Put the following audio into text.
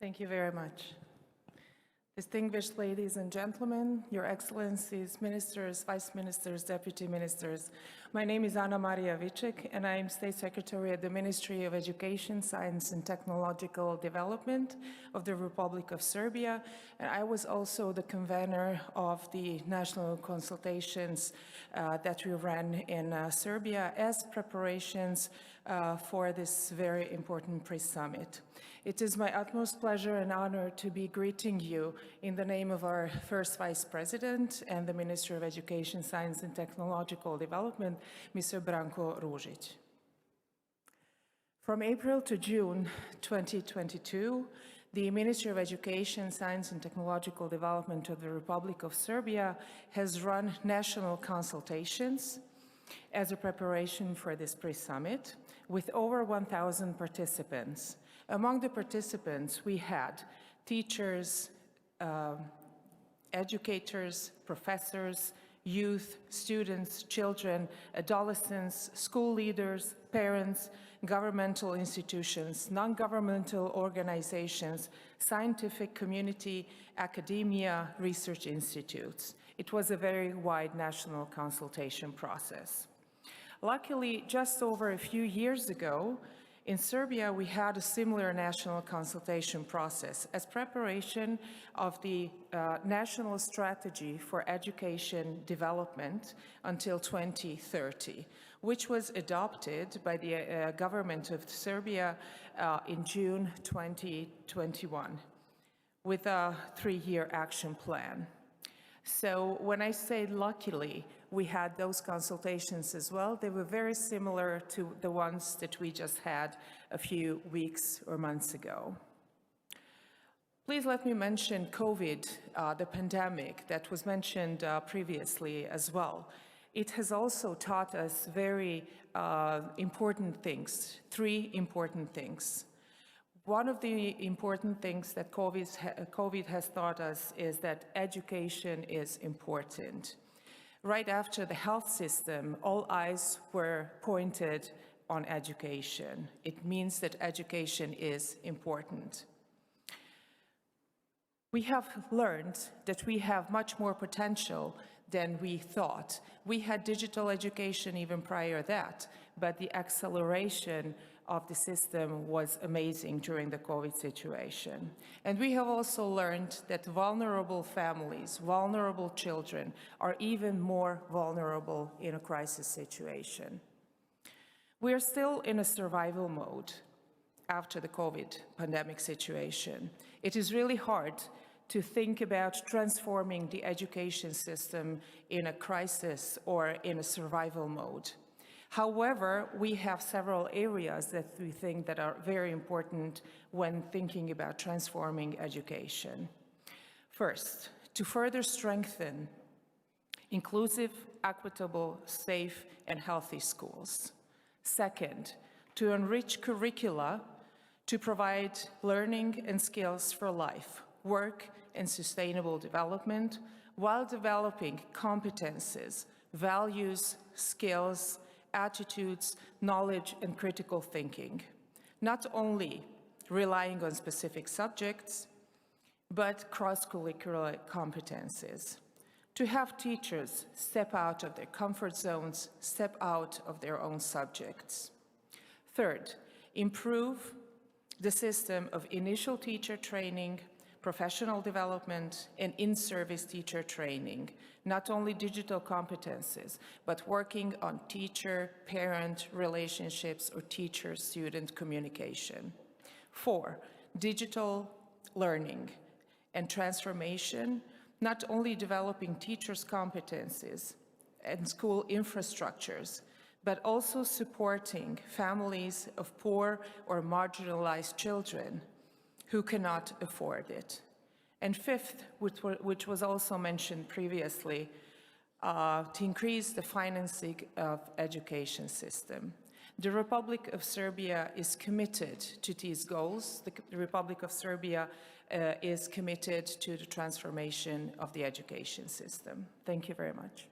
Thank you very much. Distinguished ladies and gentlemen, Your Excellencies, Ministers, Vice Ministers, Deputy Ministers, my name is Anamarija Viček and I am State Secretary at the Ministry of Education, Science and Technological Development of the Republic of Serbia, and I was also the convener of the national consultations that we ran in Serbia as preparations for this very important pre-summit. It is my utmost pleasure and honor to be greeting you in the name of our first Vice President and the Minister of Education, Science and Technological Development, Mr. Branko Ružić. From April to June 2022, the Ministry of Education, Science and Technological Development of the Republic of Serbia has run national consultations as a preparation for this pre-summit with over 1,000 participants. Among the participants, we had teachers, educators, professors, youth, students, children, adolescents, school leaders, parents, governmental institutions, non-governmental organizations, scientific community, academia, research institutes. It was a very wide national consultation process. Luckily, just over a few years ago, in Serbia, we had a similar national consultation process as preparation of the national strategy for education development until 2030, which was adopted by the government of Serbia in June 2021 with a 3-year action plan. So when I say luckily, we had those consultations as well. They were very similar to the ones that we just had a few weeks or months ago. Please let me mention COVID, the pandemic that was mentioned previously as well. It has also taught us very important things, 3 important things. One of the important things that COVID has taught us is that education is important. Right after the health system, all eyes were pointed on education. It means that education is important. We have learned that we have much more potential than we thought. We had digital education even prior to that, but the acceleration of the system was amazing during the COVID situation. And we have also learned that vulnerable families, vulnerable children are even more vulnerable in a crisis situation. We are still in a survival mode after the COVID pandemic situation. It is really hard to think about transforming the education system in a crisis or in a survival mode. However, we have several areas that we think that are very important when thinking about transforming education. First, to further strengthen inclusive, equitable, safe, and healthy schools. Second, to enrich curricula to provide learning and skills for life, work, and sustainable development, while developing competences, values, skills, attitudes, knowledge, and critical thinking, not only relying on specific subjects, but cross-curricular competences. To have teachers step out of their comfort zones, step out of their own subjects. Third, improve the system of initial teacher training, professional development, and in-service teacher training, not only digital competences, but working on teacher-parent relationships or teacher-student communication. 4, digital learning and transformation, not only developing teachers' competencies and school infrastructures, but also supporting families of poor or marginalized children who cannot afford it. And 5th, which was also mentioned previously, to increase the financing of education system. The Republic of Serbia is committed to these goals. The Republic of Serbia is committed to the transformation of the education system. Thank you very much.